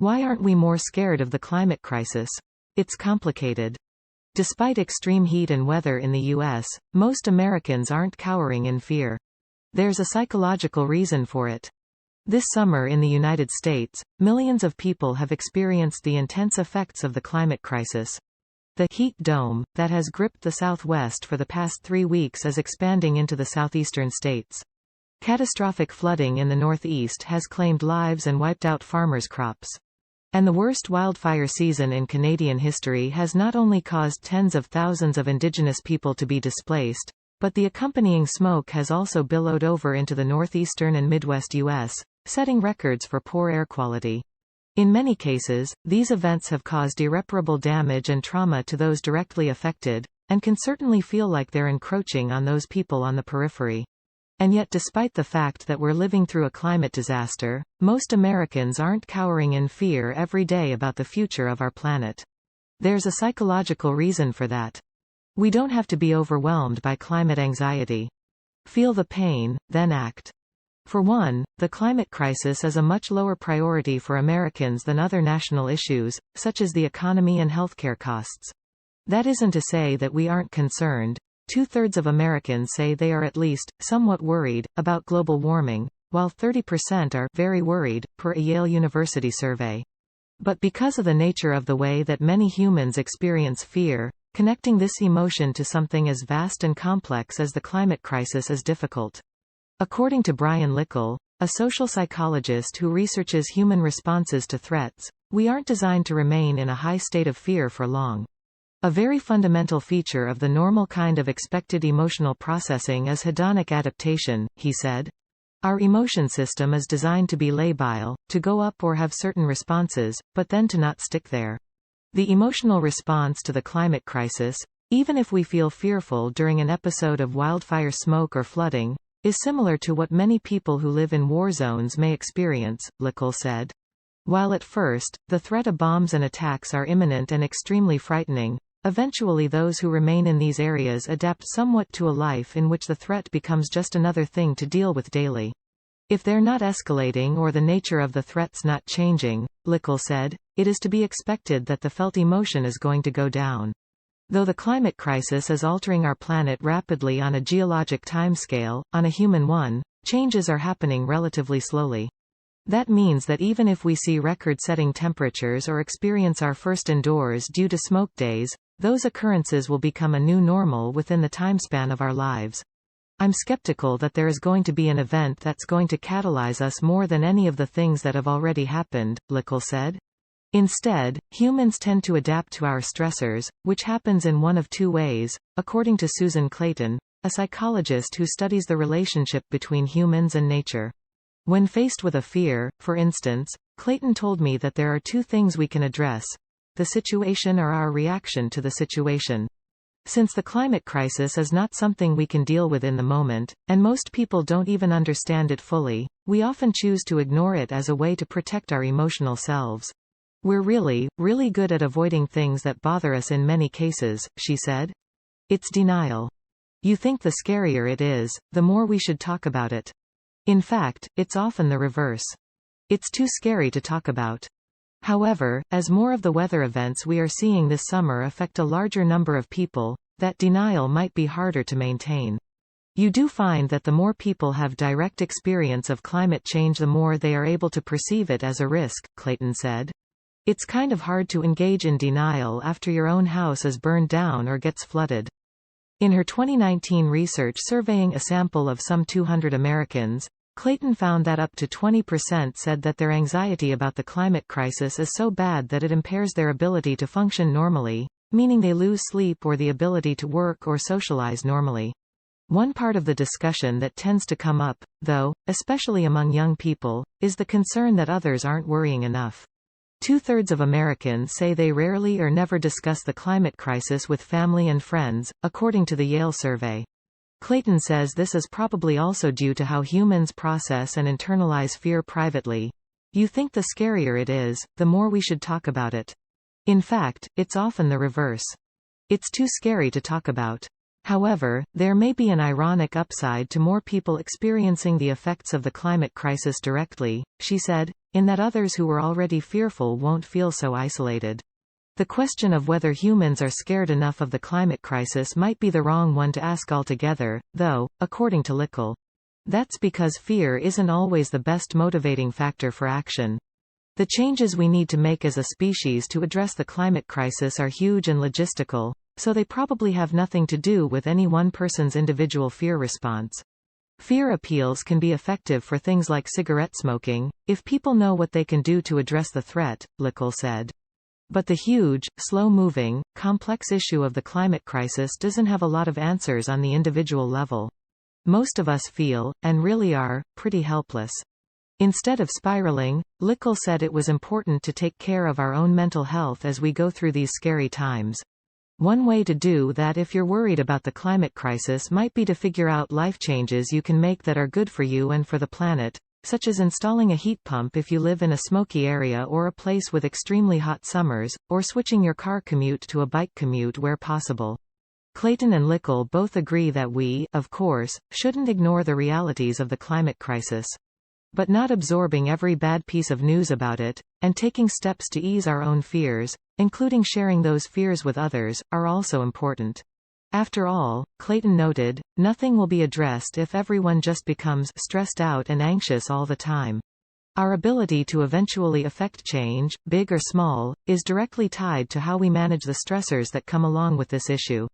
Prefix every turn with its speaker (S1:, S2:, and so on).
S1: Why aren't we more scared of the climate crisis? It's complicated. Despite extreme heat and weather in the U.S., most Americans aren't cowering in fear. There's a psychological reason for it. This summer in the United States, millions of people have experienced the intense effects of the climate crisis. The heat dome that has gripped the Southwest for the past 3 weeks is expanding into the southeastern states. Catastrophic flooding in the Northeast has claimed lives and wiped out farmers' crops. And the worst wildfire season in Canadian history has not only caused tens of thousands of Indigenous people to be displaced, but the accompanying smoke has also billowed over into the northeastern and Midwest U.S., setting records for poor air quality. In many cases, these events have caused irreparable damage and trauma to those directly affected, and can certainly feel like they're encroaching on those people on the periphery. And yet despite the fact that we're living through a climate disaster, most Americans aren't cowering in fear every day about the future of our planet. There's a psychological reason for that. We don't have to be overwhelmed by climate anxiety. Feel the pain, then act. For one, the climate crisis is a much lower priority for Americans than other national issues, such as the economy and healthcare costs. That isn't to say that we aren't concerned. 2/3 of Americans say they are at least somewhat worried about global warming, while 30% are very worried, per a Yale University survey. But because of the nature of the way that many humans experience fear, connecting this emotion to something as vast and complex as the climate crisis is difficult. According to Brian Lickle, a social psychologist who researches human responses to threats, we aren't designed to remain in a high state of fear for long. A very fundamental feature of the normal kind of expected emotional processing is hedonic adaptation, he said. Our emotion system is designed to be labile, to go up or have certain responses, but then to not stick there. The emotional response to the climate crisis, even if we feel fearful during an episode of wildfire smoke or flooding, is similar to what many people who live in war zones may experience, Lickle said. While at first, the threat of bombs and attacks are imminent and extremely frightening, eventually those who remain in these areas adapt somewhat to a life in which the threat becomes just another thing to deal with daily. If they're not escalating or the nature of the threats not changing, Lickle said, it is to be expected that the felt emotion is going to go down. Though the climate crisis is altering our planet rapidly on a geologic timescale, on a human one, changes are happening relatively slowly. That means that even if we see record-setting temperatures or experience our first indoors due to smoke days, those occurrences will become a new normal within the timespan of our lives. I'm skeptical that there is going to be an event that's going to catalyze us more than any of the things that have already happened, Lickle said. Instead, humans tend to adapt to our stressors, which happens in one of two ways, according to Susan Clayton, a psychologist who studies the relationship between humans and nature. When faced with a fear, for instance, Clayton told me that there are two things we can address: the situation or our reaction to the situation. Since the climate crisis is not something we can deal with in the moment, and most people don't even understand it fully, we often choose to ignore it as a way to protect our emotional selves. We're really, really good at avoiding things that bother us in many cases, she said. It's denial. You think the scarier it is, the more we should talk about it. In fact, it's often the reverse. It's too scary to talk about. However, as more of the weather events we are seeing this summer affect a larger number of people, that denial might be harder to maintain. You do find that the more people have direct experience of climate change, the more they are able to perceive it as a risk, Clayton said. It's kind of hard to engage in denial after your own house is burned down or gets flooded. In her 2019 research surveying a sample of some 200 Americans, Clayton found that up to 20% said that their anxiety about the climate crisis is so bad that it impairs their ability to function normally, meaning they lose sleep or the ability to work or socialize normally. One part of the discussion that tends to come up, though, especially among young people, is the concern that others aren't worrying enough. 2/3 of Americans say they rarely or never discuss the climate crisis with family and friends, according to the Yale survey. Clayton says this is probably also due to how humans process and internalize fear privately. You think the scarier it is, the more we should talk about it. In fact, it's often the reverse. It's too scary to talk about. However, there may be an ironic upside to more people experiencing the effects of the climate crisis directly, she said. in that others who were already fearful won't feel so isolated. The question of whether humans are scared enough of the climate crisis might be the wrong one to ask altogether, though, according to Lickle. That's because fear isn't always the best motivating factor for action. The changes we need to make as a species to address the climate crisis are huge and logistical, so they probably have nothing to do with any one person's individual fear response. Fear appeals can be effective for things like cigarette smoking, if people know what they can do to address the threat, Lickle said. But the huge, slow-moving, complex issue of the climate crisis doesn't have a lot of answers on the individual level. Most of us feel, and really are, pretty helpless. Instead of spiraling, Lickle said it was important to take care of our own mental health as we go through these scary times. One way to do that if you're worried about the climate crisis might be to figure out life changes you can make that are good for you and for the planet, such as installing a heat pump if you live in a smoky area or a place with extremely hot summers, or switching your car commute to a bike commute where possible. Clayton and Lickle both agree that we, of course, shouldn't ignore the realities of the climate crisis. But not absorbing every bad piece of news about it, and taking steps to ease our own fears, including sharing those fears with others, are also important. After all, Clayton noted, nothing will be addressed if everyone just becomes stressed out and anxious all the time. Our ability to eventually affect change, big or small, is directly tied to how we manage the stressors that come along with this issue.